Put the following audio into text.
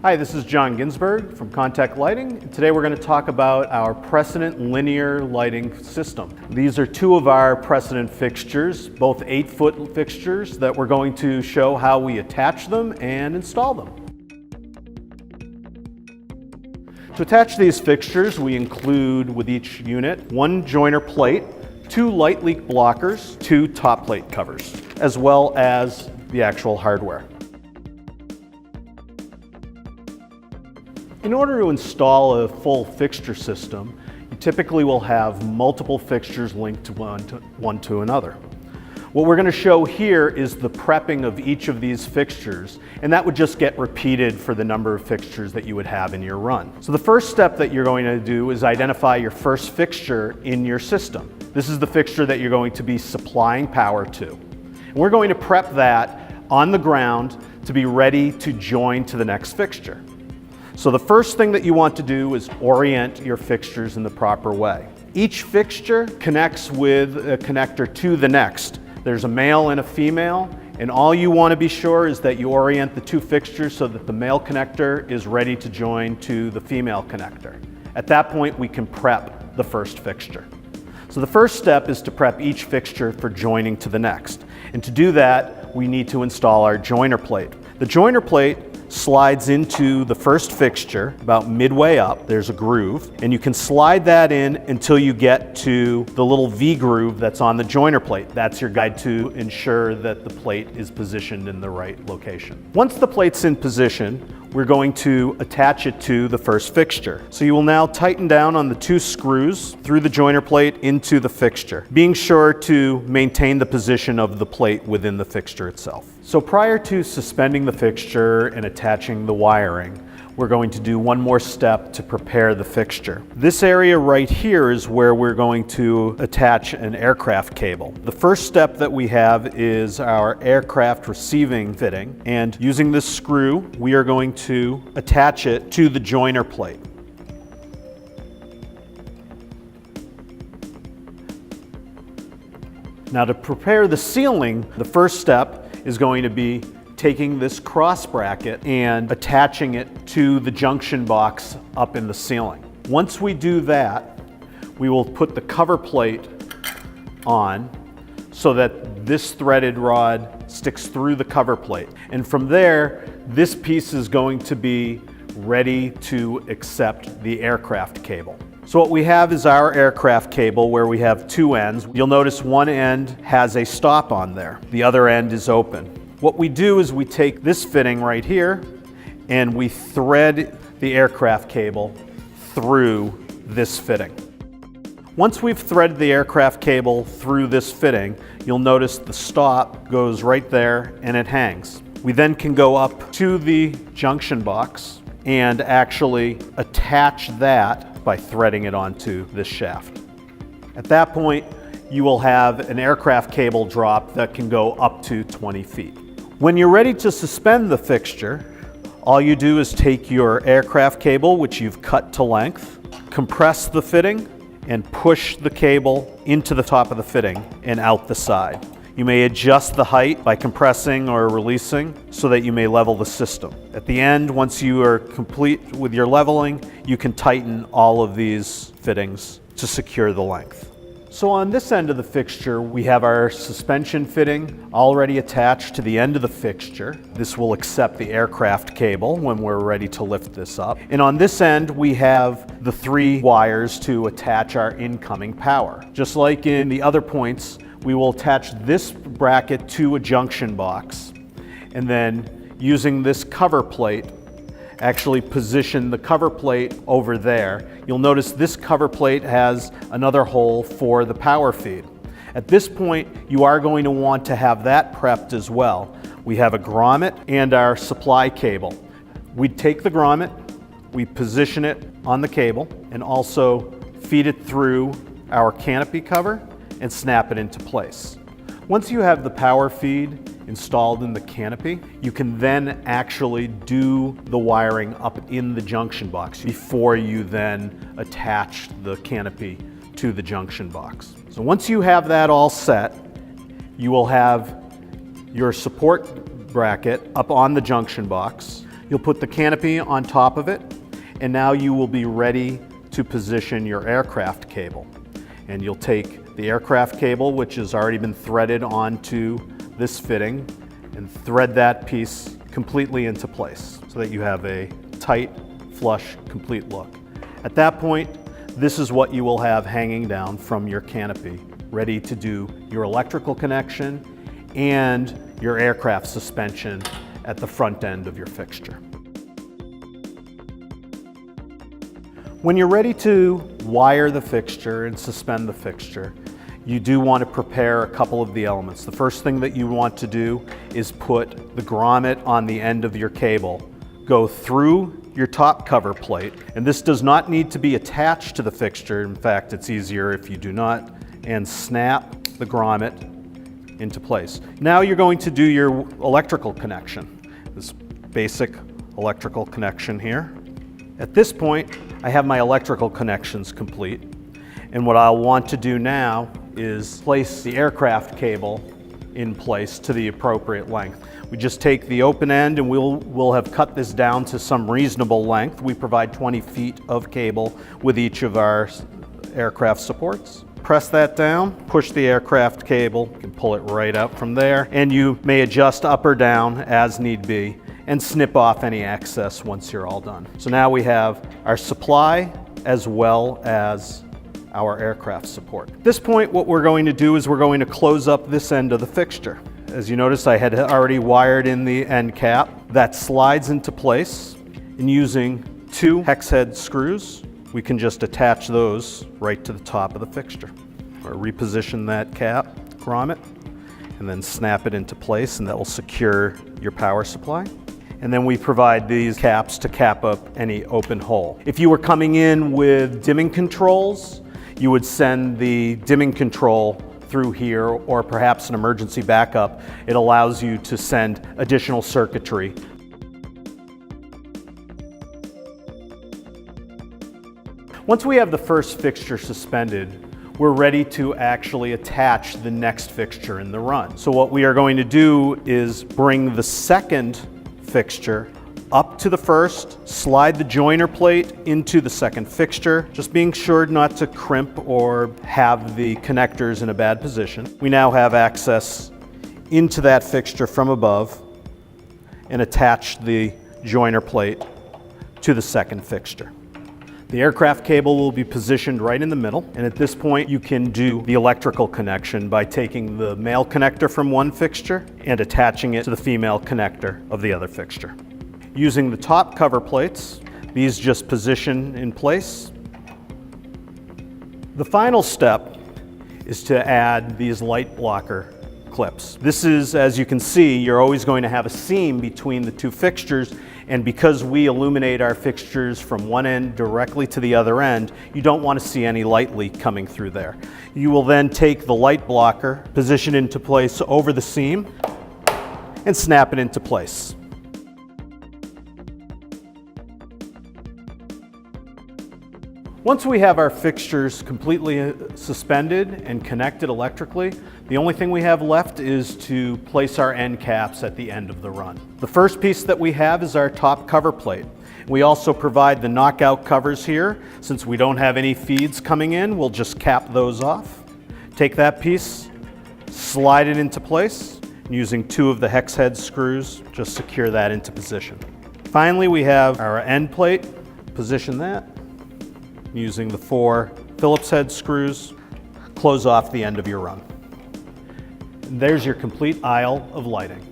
Hi, this is John Ginsberg from Contact Lighting. Today we're going to talk about our Precedent linear lighting system. These are two of our Precedent fixtures, both 8-foot fixtures that we're going to show how we attach them and install them. To attach these fixtures, we include with each unit one joiner plate, 2 light leak blockers, 2 top plate covers, as well as the actual hardware. In order to install a full fixture system, you typically will have multiple fixtures linked one to another. What we're going to show here is the prepping of each of these fixtures, and that would just get repeated for the number of fixtures that you would have in your run. So the first step that you're going to do is identify your first fixture in your system. This is the fixture that you're going to be supplying power to. And we're going to prep that on the ground to be ready to join to the next fixture. So the first thing that you want to do is orient your fixtures in the proper way. Each fixture connects with a connector to the next. There's a male and a female, and all you want to be sure is that you orient the 2 fixtures so that the male connector is ready to join to the female connector. At that point, we can prep the first fixture. So the first step is to prep each fixture for joining to the next. And to do that, we need to install our joiner plate. The joiner plate slides into the first fixture about midway up. There's a groove, and you can slide that in until you get to the little V groove that's on the joiner plate. That's your guide to ensure that the plate is positioned in the right location. Once the plate's in position, we're going to attach it to the first fixture. So you will now tighten down on the 2 screws through the joiner plate into the fixture, being sure to maintain the position of the plate within the fixture itself. So prior to suspending the fixture and attaching the wiring, we're going to do one more step to prepare the fixture. This area right here is where we're going to attach an aircraft cable. The first step that we have is our aircraft receiving fitting, and using this screw, we are going to attach it to the joiner plate. Now to prepare the ceiling, the first step is going to be taking this cross bracket and attaching it to the junction box up in the ceiling. Once we do that, we will put the cover plate on so that this threaded rod sticks through the cover plate. And from there, this piece is going to be ready to accept the aircraft cable. So what we have is our aircraft cable where we have 2 ends. You'll notice one end has a stop on there. The other end is open. What we do is we take this fitting right here and we thread the aircraft cable through this fitting. Once we've threaded the aircraft cable through this fitting, you'll notice the stop goes right there and it hangs. We then can go up to the junction box and actually attach that by threading it onto this shaft. At that point, you will have an aircraft cable drop that can go up to 20 feet. When you're ready to suspend the fixture, all you do is take your aircraft cable, which you've cut to length, compress the fitting, and push the cable into the top of the fitting and out the side. You may adjust the height by compressing or releasing so that you may level the system. At the end, once you are complete with your leveling, you can tighten all of these fittings to secure the length. So on this end of the fixture, we have our suspension fitting already attached to the end of the fixture. This will accept the aircraft cable when we're ready to lift this up. And on this end, we have the 3 wires to attach our incoming power. Just like in the other points, we will attach this bracket to a junction box, and then using this cover plate, actually position the cover plate over there. You'll notice this cover plate has another hole for the power feed. At this point, you are going to want to have that prepped as well. We have a grommet and our supply cable. We take the grommet, we position it on the cable, and also feed it through our canopy cover and snap it into place. Once you have the power feed installed in the canopy, you can then actually do the wiring up in the junction box before you then attach the canopy to the junction box. So once you have that all set, you will have your support bracket up on the junction box. You'll put the canopy on top of it, and now you will be ready to position your aircraft cable. And you'll take the aircraft cable, which has already been threaded onto this fitting, and thread that piece completely into place so that you have a tight, flush, complete look. At that point, this is what you will have hanging down from your canopy, ready to do your electrical connection and your aircraft suspension at the front end of your fixture. When you're ready to wire the fixture and suspend the fixture, you do want to prepare a couple of the elements. The first thing that you want to do is put the grommet on the end of your cable. Go through your top cover plate, and this does not need to be attached to the fixture. In fact, it's easier if you do not, and snap the grommet into place. Now you're going to do your electrical connection. This basic electrical connection here. At this point, I have my electrical connections complete, and what I'll want to do now is place the aircraft cable in place to the appropriate length. We just take the open end and we'll have cut this down to some reasonable length. We provide 20 feet of cable with each of our aircraft supports. Press that down, push the aircraft cable, you can pull it right out from there, and you may adjust up or down as need be and snip off any excess once you're all done. So now we have our supply as well as our aircraft support. At this point, what we're going to do is we're going to close up this end of the fixture. As you notice, I had already wired in the end cap. That slides into place, and using 2 hex head screws, we can just attach those right to the top of the fixture. Or reposition that cap, grommet, and then snap it into place, and that will secure your power supply. And then we provide these caps to cap up any open hole. If you were coming in with dimming controls, you would send the dimming control through here, or perhaps an emergency backup. It allows you to send additional circuitry. Once we have the first fixture suspended, we're ready to actually attach the next fixture in the run. So what we are going to do is bring the second fixture up to the first, slide the joiner plate into the second fixture, just being sure not to crimp or have the connectors in a bad position. We now have access into that fixture from above and attach the joiner plate to the second fixture. The aircraft cable will be positioned right in the middle, and at this point you can do the electrical connection by taking the male connector from one fixture and attaching it to the female connector of the other fixture. Using the top cover plates, these just position in place. The final step is to add these light blocker clips. This is, as you can see, you're always going to have a seam between the 2 fixtures, and because we illuminate our fixtures from one end directly to the other end, you don't want to see any light leak coming through there. You will then take the light blocker, position it into place over the seam, and snap it into place. Once we have our fixtures completely suspended and connected electrically, the only thing we have left is to place our end caps at the end of the run. The first piece that we have is our top cover plate. We also provide the knockout covers here. Since we don't have any feeds coming in, we'll just cap those off. Take that piece, slide it into place, and using 2 of the hex head screws, just secure that into position. Finally, we have our end plate. Position that. Using the 4 Phillips head screws, close off the end of your run. And there's your complete aisle of lighting.